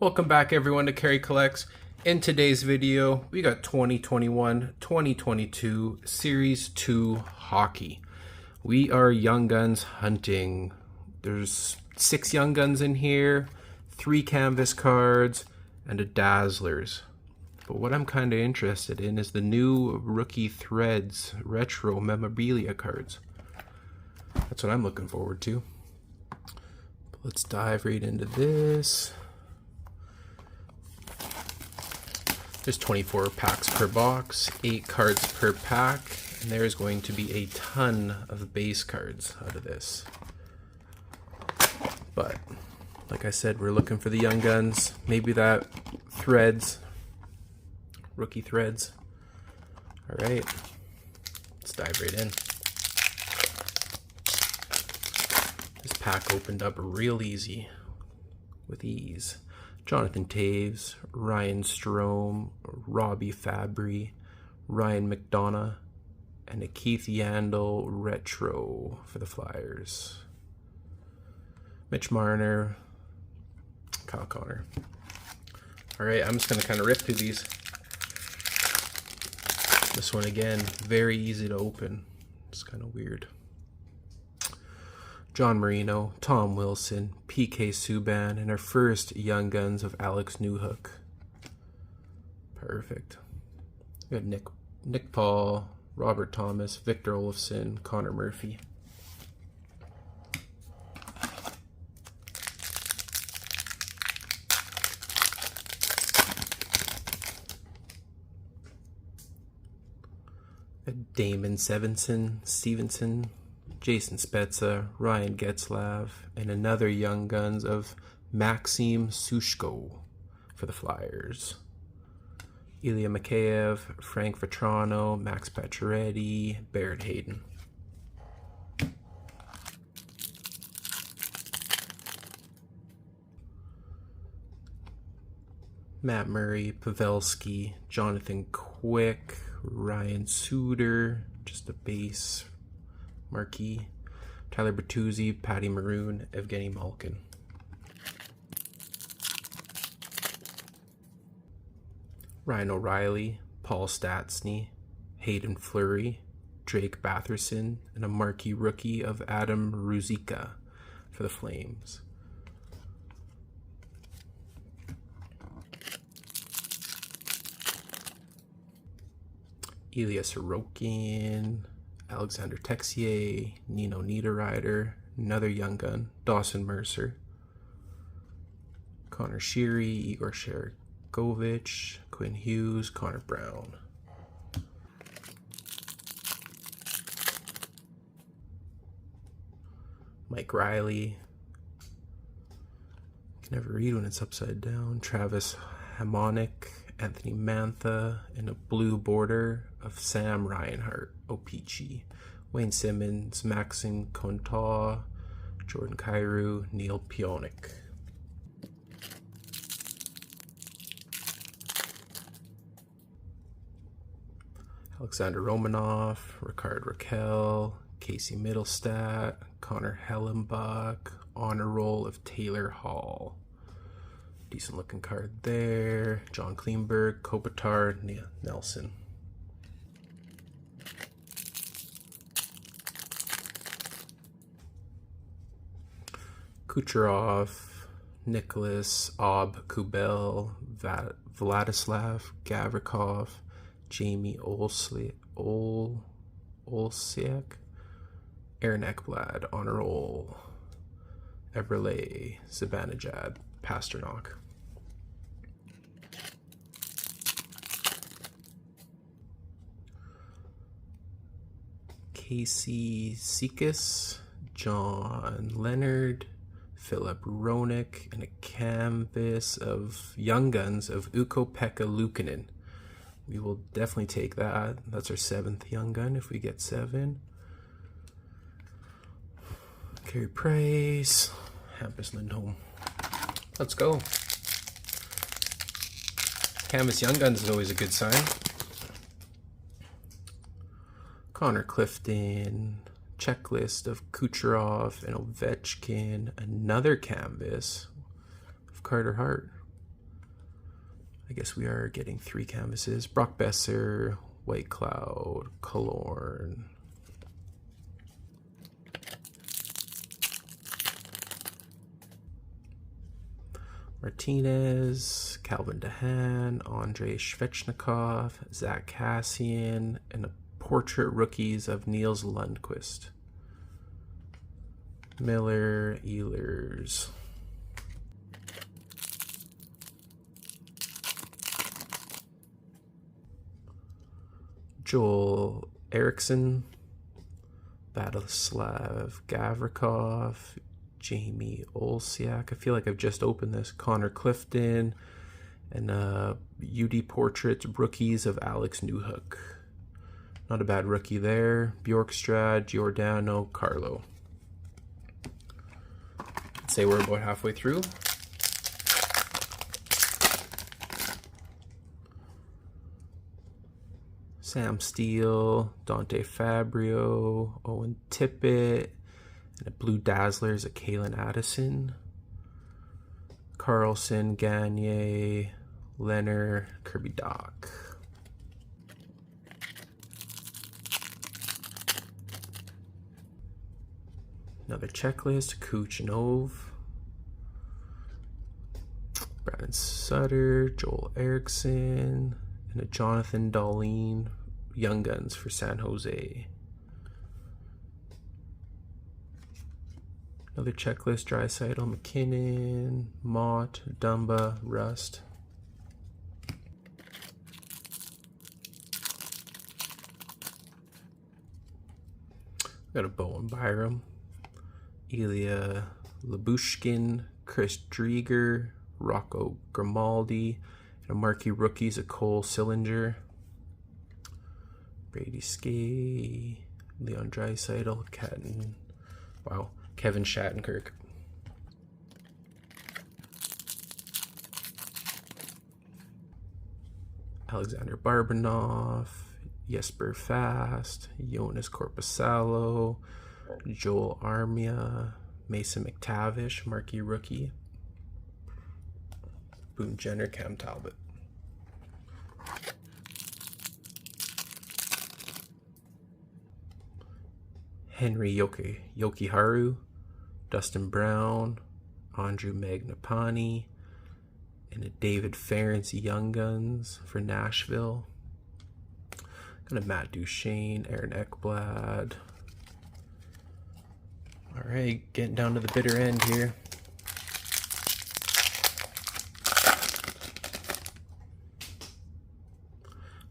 Welcome back everyone to Kerry Collects. In today's video, we got 2021-2022 Series 2 Hockey. We are Young Guns hunting. There's 6 Young Guns in here, 3 canvas cards, and a Dazzlers. But what I'm kind of interested in is the new Rookie Threads Retro Memorabilia cards. That's what I'm looking forward to. But let's dive right into this. There's 24 packs per box, 8 cards per pack, and there's going to be a ton of base cards out of this. But, like I said, we're looking for the Young Guns, maybe that Threads, Rookie Threads. Alright, let's dive right in. This pack opened up real easy, with ease. Jonathan Toews, Ryan Strome, Robbie Fabry, Ryan McDonough, and a Keith Yandle retro for the Flyers. Mitch Marner, Kyle Connor. Alright, I'm just going to kind of rip through these. This one again, very easy to open. It's kind of weird. John Marino, Tom Wilson, PK Subban, and our first Young Guns of Alex Newhook. Perfect. We got Nick Paul, Robert Thomas, Victor Olofsson, Connor Murphy. Damon Stevenson, Jason Spezza, Ryan Getzlav, and another Young Guns of Maxim Sushko for the Flyers. Ilya Mikheyev, Frank Vetrano, Max Pacioretty, Barrett Hayden. Matt Murray, Pavelski, Jonathan Quick, Ryan Suter, just a base marquee, Tyler Bertuzzi, Patty Maroon, Evgeny Malkin. Ryan O'Reilly, Paul Stastny, Hayden Fleury, Drake Batherson, and a marquee rookie of Adam Ruzicka for the Flames. Ilya Sorokin, Alexander Texier, Nino Niederreiter, another Young Gun, Dawson Mercer, Connor Sheary, Igor Sherikovich, Quinn Hughes, Connor Brown. Mike Riley, can never read when it's upside down, Travis Hamonic, Anthony Mantha, and a blue border of Sam Reinhart, O-Pee-Chee, Wayne Simmons, Maxim Contaw, Jordan Kyrou, Neil Pionik. Alexander Romanov, Ricard Raquel, Casey Middlestat, Connor Hellenbach, honor roll of Taylor Hall. Decent looking card there. John Kleinberg, Kopitar, Nelson. Kucherov, Nicholas, Kubel, Vladislav Gavrikov, Jamie Olsiak, Aaron Ekblad, honor roll, Eberle, Zibanejad, Pasternak. Casey Sekas, John Leonard, Philip Roenick, and a canvas of Young Guns of Ukko-Pekka Luukkonen. We will definitely take that. That's our 7th Young Gun if we get 7. Carey Price, Hampus Lindholm. Let's go. Canvas Young Guns is always a good sign. Connor Clifton, checklist of Kucherov and Ovechkin, another canvas of Carter Hart. I guess we are getting 3 canvases. Brock Besser, White Cloud, Killorn. Martinez, Calvin DeHaan, Andrei Svechnikov, Zach Kassian, and a portrait rookies of Niels Lundqvist. Miller, Ehlers. Joel Eriksson, Vladislav Gavrikov, Jamie Olsiak. I feel like I've just opened this. Connor Clifton, and UD Portraits rookies of Alex Newhook. Not a bad rookie there. Bjorkstrad, Giordano, Carlo. I'd say we're about halfway through. Sam Steele, Dante Fabrio, Owen Tippett, and a blue Dazzlers of Kalen Addison. Carlson, Gagne, Leonard, Kirby Doc. Another checklist, Kuchinov, Brandon Sutter, Joel Eriksson, and a Jonathan Dahlin, Young Guns for San Jose. Another checklist, Draisaitl, McKinnon, Mott, Dumba, Rust. Got a Bowen Byram, Ilya Labushkin, Chris Drieger, Rocco Grimaldi, and a marquee rookies of Cole Sillinger, Brady Skay, Leon Draisaitl, Kevin Shattenkirk. Alexander Barbanov, Jesper Fast, Jonas Corpusalo, Joel Armia, Mason McTavish, marquee rookie, Boone Jenner, Cam Talbot. Henry Yokiharu, Dustin Brown, Andrew Magnapani, and a David Ference Young Guns for Nashville. Got a Matt Duchene, Aaron Ekblad. All right, getting down to the bitter end here.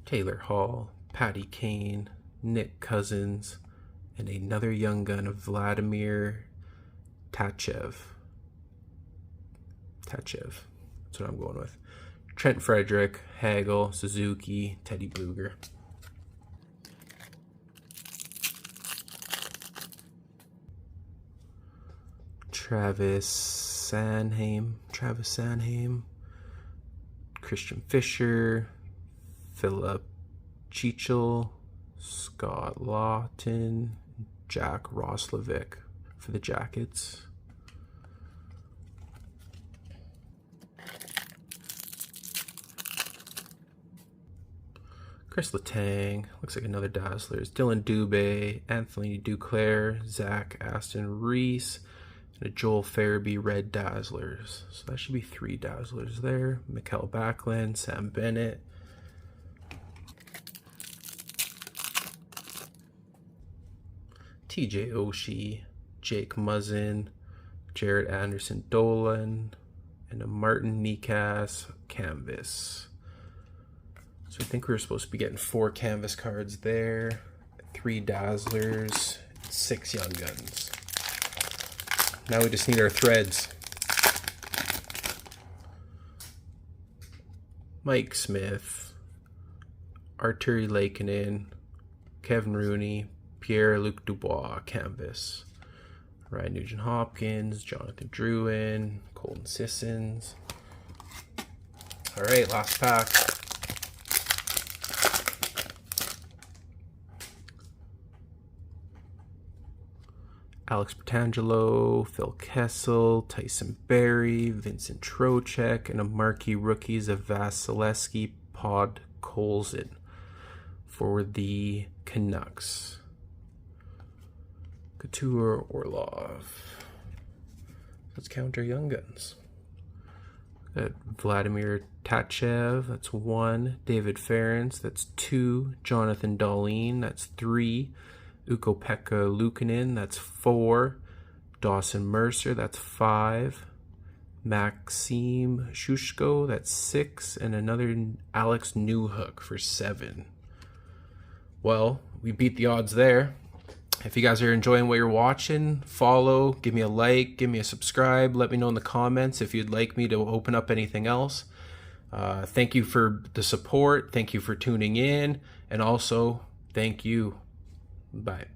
Taylor Hall, Patty Kane, Nick Cousins, and another young gun of Vladimir Tachev. That's what I'm going with. Trent Frederick, Hagel, Suzuki, Teddy Bluger. Travis Sanheim, Christian Fisher, Philip Chichel, Scott Lawton, Jack Roslovic for the Jackets. Chris Letang, looks like another Dazzlers. Dylan Dubé, Anthony Duclair, Zach Aston Reese, and a Joel Farabee red Dazzlers. So that should be 3 Dazzlers there. Mikkel Backlund, Sam Bennett. TJ Oshie, Jake Muzzin, Jared Anderson Dolan, and a Martin Nikas canvas. So I think we were supposed to be getting 4 canvas cards there, 3 Dazzlers, 6 Young Guns. Now we just need our threads. Mike Smith, Arturi Laakkonen, Kevin Rooney, Pierre-Luc Dubois canvas. Ryan Nugent-Hopkins, Jonathan Drouin, Colton Sissons. All right, last pack. Alex Bertangelo, Phil Kessel, Tyson Berry, Vincent Trocheck, and a marquee rookies of Vasilevsky, Podkolzin for the Canucks. Couture, Orlov. Let's count our young guns. Got Vladimir Tachev, that's 1. David Ference, that's 2. Jonathan Dahlin, that's 3. Ukko-Pekka Luukkonen, that's 4. Dawson Mercer, that's 5. Maxime Shushko, that's 6. And another Alex Newhook for 7. Well, we beat the odds there. If you guys are enjoying what you're watching, follow, give me a like, give me a subscribe, let me know in the comments if you'd like me to open up anything else. Thank you for the support, thank you for tuning in, and also thank you. Bye.